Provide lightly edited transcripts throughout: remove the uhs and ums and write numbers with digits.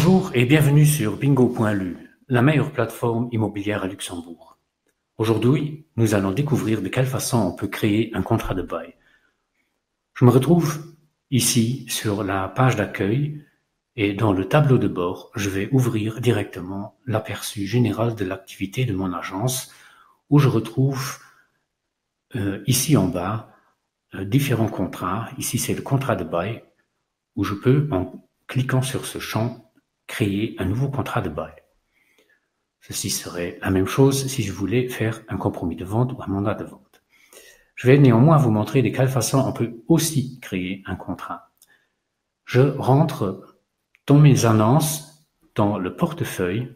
Bonjour et bienvenue sur bingo.lu, la meilleure plateforme immobilière à Luxembourg. Aujourd'hui, nous allons découvrir de quelle façon on peut créer un contrat de bail. Je me retrouve ici sur la page d'accueil et dans le tableau de bord, je vais ouvrir directement l'aperçu général de l'activité de mon agence où je retrouve ici en bas différents contrats. Ici, c'est le contrat de bail où je peux, en cliquant sur ce champ, créer un nouveau contrat de bail. Ceci serait la même chose si je voulais faire un compromis de vente ou un mandat de vente. Je vais néanmoins vous montrer de quelle façon on peut aussi créer un contrat. Je rentre dans mes annonces, dans le portefeuille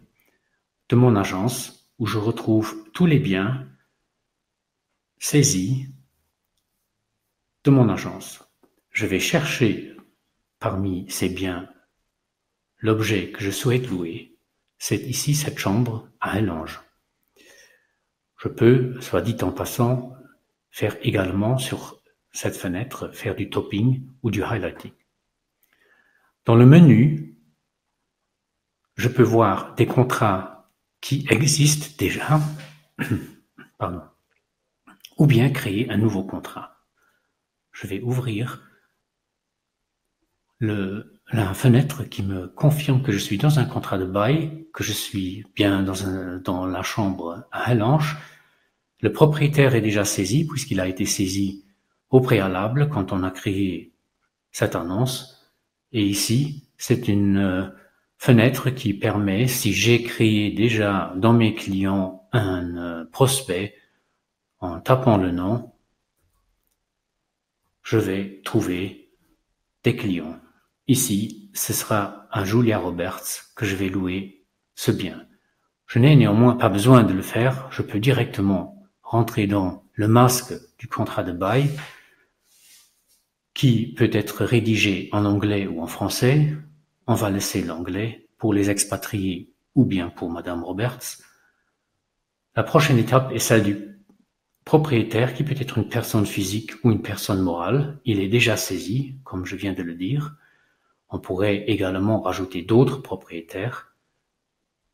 de mon agence, où je retrouve tous les biens saisis de mon agence. Je vais chercher parmi ces biens l'objet que je souhaite louer. C'est ici cette chambre à Ellange. Je peux, soit dit en passant, faire également sur cette fenêtre, faire du topping ou du highlighting. Dans le menu, je peux voir des contrats qui existent déjà, pardon, ou bien créer un nouveau contrat. Je vais ouvrir la fenêtre qui me confirme que je suis dans un contrat de bail, que je suis bien dans la chambre à Ellange. Le propriétaire est déjà saisi puisqu'il a été saisi au préalable quand on a créé cette annonce. Et ici, c'est une fenêtre qui permet, si j'ai créé déjà dans mes clients un prospect, en tapant le nom, je vais trouver des clients. Ici, ce sera à Julia Roberts que je vais louer ce bien. Je n'ai néanmoins pas besoin de le faire, je peux directement rentrer dans le masque du contrat de bail qui peut être rédigé en anglais ou en français. On va laisser l'anglais pour les expatriés ou bien pour Madame Roberts. La prochaine étape est celle du propriétaire qui peut être une personne physique ou une personne morale. Il est déjà saisi, comme je viens de le dire. On pourrait également rajouter d'autres propriétaires.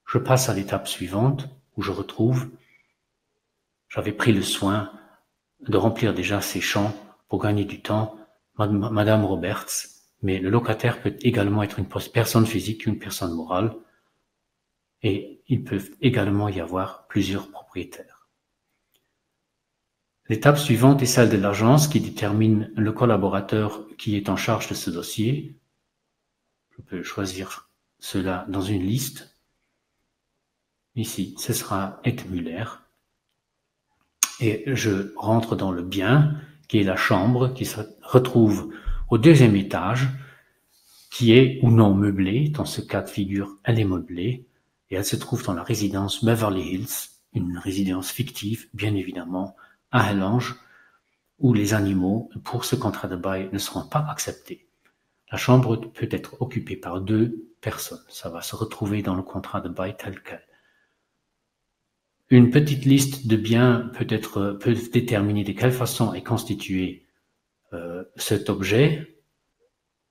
Je passe à l'étape suivante où je retrouve, j'avais pris le soin de remplir déjà ces champs pour gagner du temps, Madame Roberts, mais le locataire peut également être une personne physique ou une personne morale, et il peut également y avoir plusieurs propriétaires. L'étape suivante est celle de l'agence qui détermine le collaborateur qui est en charge de ce dossier. Je peux choisir cela dans une liste. Ici, ce sera Ed Muller. Et je rentre dans le bien, qui est la chambre, qui se retrouve au deuxième étage, qui est ou non meublée. Dans ce cas de figure, elle est meublée, et elle se trouve dans la résidence Beverly Hills, une résidence fictive, bien évidemment, à Ellange, où les animaux, pour ce contrat de bail, ne seront pas acceptés. La chambre peut être occupée par 2 personnes. Ça va se retrouver dans le contrat de bail tel quel. Une petite liste de biens peut déterminer de quelle façon est constitué cet objet.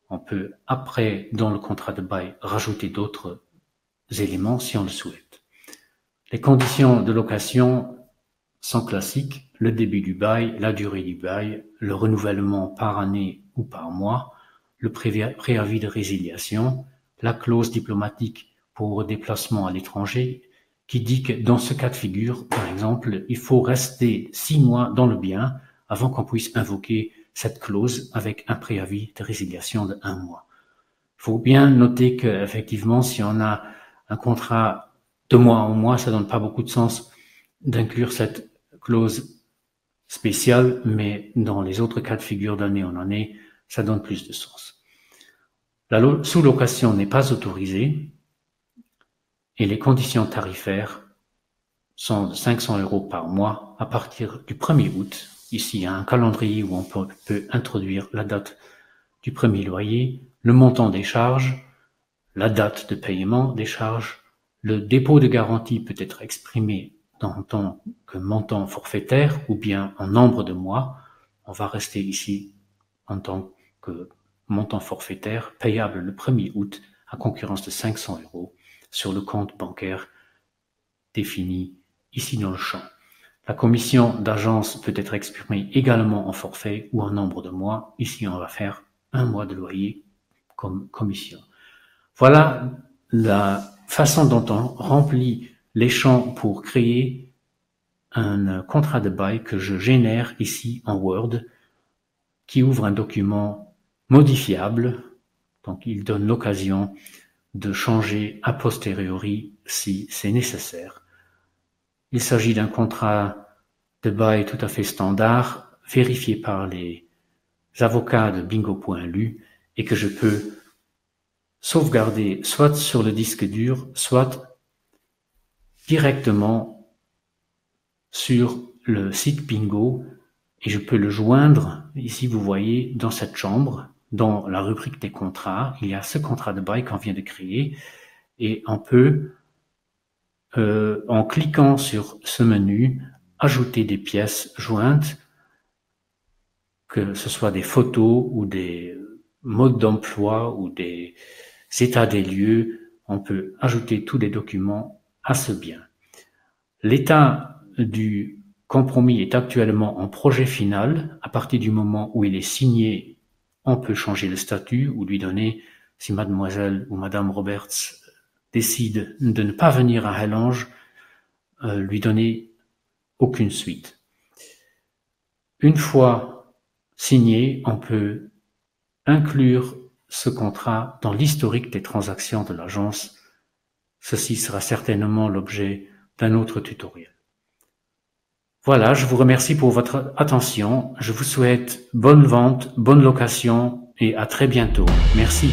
On peut, après, dans le contrat de bail, rajouter d'autres éléments si on le souhaite. Les conditions de location sont classiques. Le début du bail, la durée du bail, le renouvellement par année ou par mois, le préavis de résiliation, la clause diplomatique pour déplacement à l'étranger, qui dit que dans ce cas de figure, par exemple, il faut rester 6 mois dans le bien avant qu'on puisse invoquer cette clause avec un préavis de résiliation de 1 mois. Il faut bien noter qu'effectivement, si on a un contrat de mois en mois, ça donne pas beaucoup de sens d'inclure cette clause spéciale, mais dans les autres cas de figure d'année en année, ça donne plus de sens. La sous-location n'est pas autorisée et les conditions tarifaires sont de 500 € par mois à partir du 1er août. Ici, il y a un calendrier où on peut introduire la date du premier loyer, le montant des charges, la date de paiement des charges. Le dépôt de garantie peut être exprimé en tant que montant forfaitaire ou bien en nombre de mois. On va rester ici en tant que montant forfaitaire payable le 1er août à concurrence de 500 € sur le compte bancaire défini ici dans le champ. La commission d'agence peut être exprimée également en forfait ou en nombre de mois. Ici, on va faire 1 mois de loyer comme commission. Voilà la façon dont on remplit les champs pour créer un contrat de bail que je génère ici en Word, qui ouvre un document modifiable. Donc, il donne l'occasion de changer a posteriori si c'est nécessaire. Il s'agit d'un contrat de bail tout à fait standard, vérifié par les avocats de bingo.lu et que je peux sauvegarder soit sur le disque dur, soit directement sur le site Bingo, et je peux le joindre. Ici, vous voyez, dans cette chambre, dans la rubrique des contrats, il y a ce contrat de bail qu'on vient de créer, et on peut, en cliquant sur ce menu, ajouter des pièces jointes, que ce soit des photos ou des modes d'emploi ou des états des lieux. On peut ajouter tous les documents à ce bien. L'état du compromis est actuellement en projet final. À partir du moment où il est signé, on peut changer le statut ou lui donner, si mademoiselle ou madame Roberts décide de ne pas venir à Hellange, lui donner aucune suite. Une fois signé, on peut inclure ce contrat dans l'historique des transactions de l'agence. Ceci sera certainement l'objet d'un autre tutoriel. Voilà, je vous remercie pour votre attention. Je vous souhaite bonne vente, bonne location et à très bientôt. Merci.